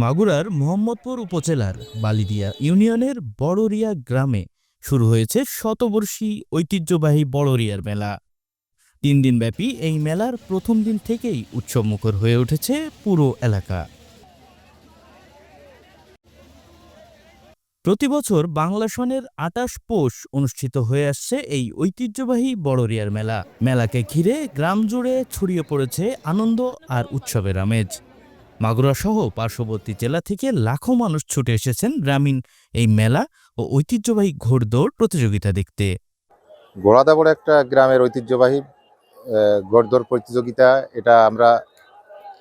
মাগুরার মোহাম্মদপুর উপজেলার বালিদিয়া ইউনিয়নের বড়রিয়া গ্রামে শুরু হয়েছে শতবর্ষী ঐতিহ্যবাহী বড়রিয়ার মেলা। 3 দিনব্যাপী এই মেলার প্রথম দিন থেকেই উৎসবমুখর হয়ে উঠেছে পুরো এলাকা। প্রতিবছর বাংলা সনের ২৮ পৌষ অনুষ্ঠিত হয়ে আসছে এই ঐতিহ্যবাহী বড়রিয়ার মেলা। মেলাকে ঘিরে গ্রাম জুড়ে ছড়িয়ে পড়েছে আনন্দ আর উৎসবের আমেজ। মাগুরা সহ পার্শ্ববর্তী জেলা থেকে লাখো মানুষ ছুটে এসেছেন গ্রামীণ এই মেলা ও ঐতিহ্যবাহী ঘোড়দৌড় প্রতিযোগিতা দেখতে। ঘোড়াদাবড় একটা গ্রামের ঐতিহ্যবাহী ঘোড়দৌড় প্রতিযোগিতা। এটা আমরা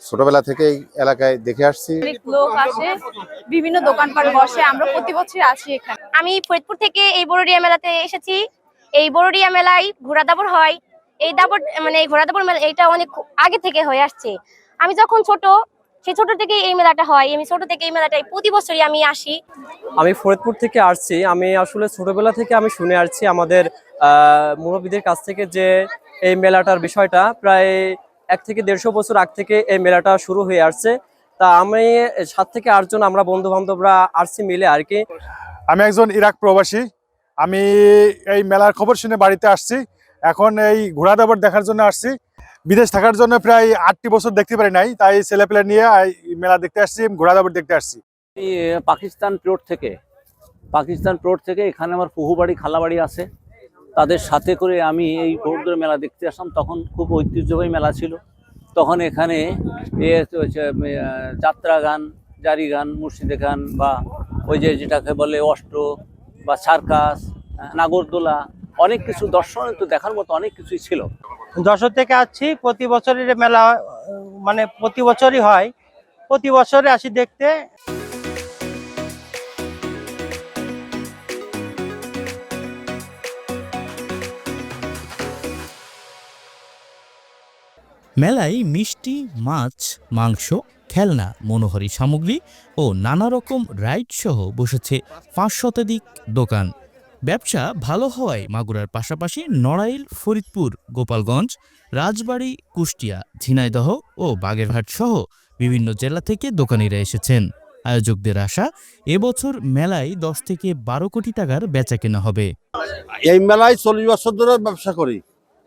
ছোটবেলা থেকেই এলাকায় দেখে আসছি। লোক আসে, বিভিন্ন দোকানপাট বসে, আমরা প্রতি বছর আসি এখানে। আমি ফরিদপুর থেকে এই বড়রিয়া মেলাতে এসেছি। এই বড়রিয়া মেলায় ঘোড়া দাবড় হয়। এই দাবড় মানে এই ঘোড়া দাবড় মেলা এটা অনেক আগে থেকে হয়ে আসছে। আমি যখন ছোট, সেই ছোট থেকে এই মেলাটা হয়। আমি ছোট থেকে এই মেলাটাই প্রতি বছরই আমি আসি। আমি ফরিদপুর থেকে আসছি। আমি আসলে ছোটবেলা থেকে আমি শুনে আসছি আমাদের মুরব্বীদের কাছ থেকে যে এই মেলাটার বিষয়টা প্রায় 1 থেকে 150 বছর আগ থেকে এই মেলাটা শুরু হয়ে আসছে। তা আমি 7 থেকে 8 জন আমরা বন্ধু বান্ধবরা আসছি মিলে আর কি। আমি একজন ইরাক প্রবাসী। আমি এই মেলার খবর শুনে বাড়িতে আসছি। এখন এই ঘোড়া দাবড় দেখার জন্য আসছি। বিদেশ থাকার জন্য প্রায় 8টি বছর দেখতে পারি নাই, তাই ছেলেপেলে নিয়ে এই মেলা দেখতে আসছি, ঘোড়া দাবড় দেখতে আসছি। পাকিস্তান প্লট থেকে এখানে আমার ফুহু বাড়ি খালা বাড়ি আছে, তাদের সাথে করে আমি এই ঘোড়দৌড় মেলা দেখতে আসলাম। তখন খুব ঐতিহ্যবাহী মেলা ছিল। তখন এখানে যাত্রা গান, জারি গান, মুর্শিদে গান বা ওই যেটাকে বলে অষ্ট বা সার্কাস, নাগরদোলা, অনেক কিছু দর্শনীয় দেখার মতো অনেক কিছুই ছিল। যশোর থেকে আসছি। প্রতি বছরের মেলা মানে প্রতি বছরই হয়, প্রতি বছরে আসি দেখতে। মেলায় মিষ্টি, মাছ, মাংস, খেলনা, মনোহারী সামগ্রী ও নানা রকম রাইড সহ বসেছে 5 শতাধিক দোকান। ব্যবসা ভালো হওয়ায় মাগুরার পাশাপাশি নড়াইল, ফরিদপুর, গোপালগঞ্জ, রাজবাড়ী, কুষ্টিয়া, ঝিনাইদহ ও বাগেরহাট সহ বিভিন্ন জেলা থেকে দোকানিরা এসেছেন। আয়োজকদের আশা, এবছর মেলায় 10 থেকে 12 কোটি টাকার বেচাকেনা হবে। এই মেলায় 40 বছর ধরে ব্যবসা করি।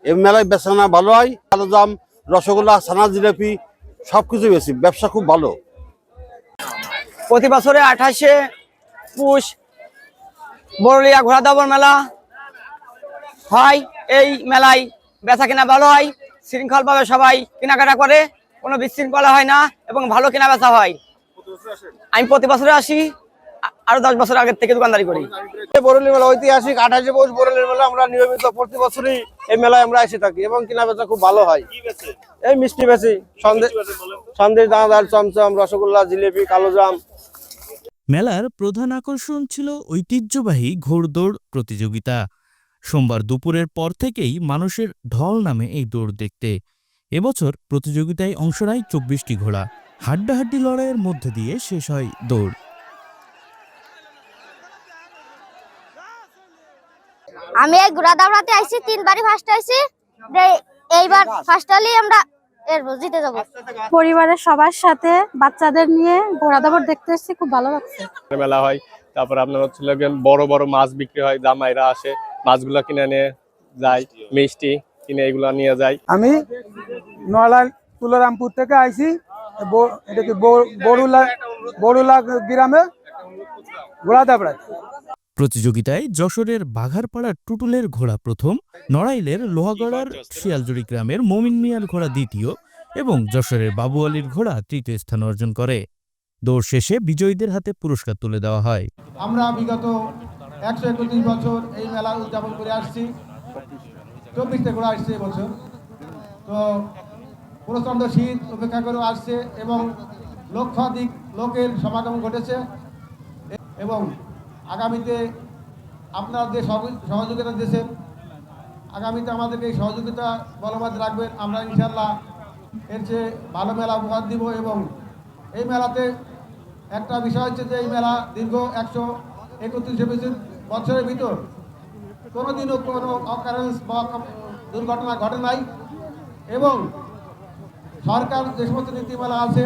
এই মেলায় বেচাকেনা ভালো হয়। ভালো দাম, রসগোল্লা, ছানা, জিলাপি সবকিছু বেশি, ব্যবসা খুব ভালো। প্রতি বছরে 28শে পৌষ বড়রিয়া ঘোড়া দাবড় মেলা হয়। এই মেলায় বেচা কেনা ভালো হয়, শৃঙ্খলভাবে সবাই কেনাকাটা করে, কোনো বিশৃঙ্খলা হয় না এবং ভালো কেনা বেচা হয়। আমি প্রতি বছরে আসি, আরো 10 বছর আগের থেকে দোকানদারি করি। বড়লি মেলা ঐতিহাসিক 28শে পৌষ বড়লির মেলা আমরা নিয়মিত প্রতি বছরই এই মেলায় আমরা এসে থাকি এবং কেনা বেচা খুব ভালো হয়। এই মিষ্টি বেশি, সন্দেশ, দানাদার, চমচম, রসগোল্লা, জিলিপি, কালোজাম। মেলার প্রধান আকর্ষণ ছিল ঐতিহ্যবাহী ঘোড়দৌড় প্রতিযোগিতা। সোমবার দুপুরের পর থেকেই মানুষের ঢল নামে এই দৌড় দেখতে। এবছর প্রতিযোগিতায় অংশ নেয় 24টি ঘোড়া। হাড্ডাহাড্ডি লড়াইয়ের মধ্যে দিয়ে শেষ হয় দৌড়। আমি এই ঘোড়া দাবড়াতে আইছি, 3বারই ফার্স্ট আইছি। এইবার ফার্স্ট হলেই আমরা জিতে যাব। পরিবারের সবার সাথে বাচ্চাদের নিয়ে ঘোড়া দাবড় দেখতে এসেছি, খুব ভালো লাগছে। মেলা হয়, তারপর আপনার হচ্ছে বড় বড় মাছ বিক্রি হয়, জামাইরা আসে, মাছগুলো কিনে নিয়ে যায়, মিষ্টি কিনে এগুলা নিয়ে যায়। আমি নড়াইল তুলারামপুর থেকে আইছি। এটা কি বড়ুলা গ্রামে ঘোড়া দাবড়া। প্রতিযোগিতায় যশোরের বাঘারপাড়ার টুটুলের ঘোড়া প্রথম, নড়াইলের লোহাগড়ার শিয়ালজুড়ি গ্রামের মমিন মিয়ার ঘোড়া দ্বিতীয় এবং যশোরের বাবু আলীর ঘোড়া তৃতীয় স্থান অর্জন করে। দৌড় শেষে বিজয়ীদের হাতে পুরস্কার তুলে দেওয়া হয়। আমরা বিগত 131 বছর এই মেলা উদযাপন করে আসছি। 24টা ঘোড়া আসছে এবছর। তো প্রচণ্ড শীত উপেক্ষা করে আসছে এবং লক্ষাধিক লোকের সমাগম ঘটেছে এবং আগামীতে আপনারা যে সহযোগিতা দিয়েছেন, আগামীতে আমাদেরকে এই সহযোগিতা বলবৎ রাখবেন। আমরা ইনশাল্লাহ এর চেয়ে ভালো মেলা উপহার দিব। এবং এই মেলাতে একটা বিষয় হচ্ছে যে এই মেলা দীর্ঘ 131 বছরের ভিতর কোনোদিনও কোনো অকারেন্স বা দুর্ঘটনা ঘটে নাই এবং সরকার যে সমস্ত নীতিমালা আছে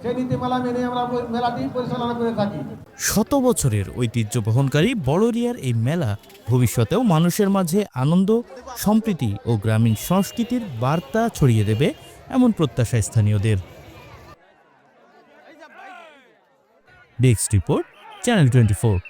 সেই নীতিমালা মেনে আমরা মেলাটি পরিচালনা করে থাকি। শত বছরের ঐতিহ্য বহনকারী বড়রিয়ার এই মেলা ভবিষ্যতেও মানুষের মাঝে আনন্দ, সম্প্রীতি ও গ্রামীণ সংস্কৃতির বার্তা ছড়িয়ে দেবে এমন প্রত্যাশা স্থানীয়দের। Desk report, channel 24।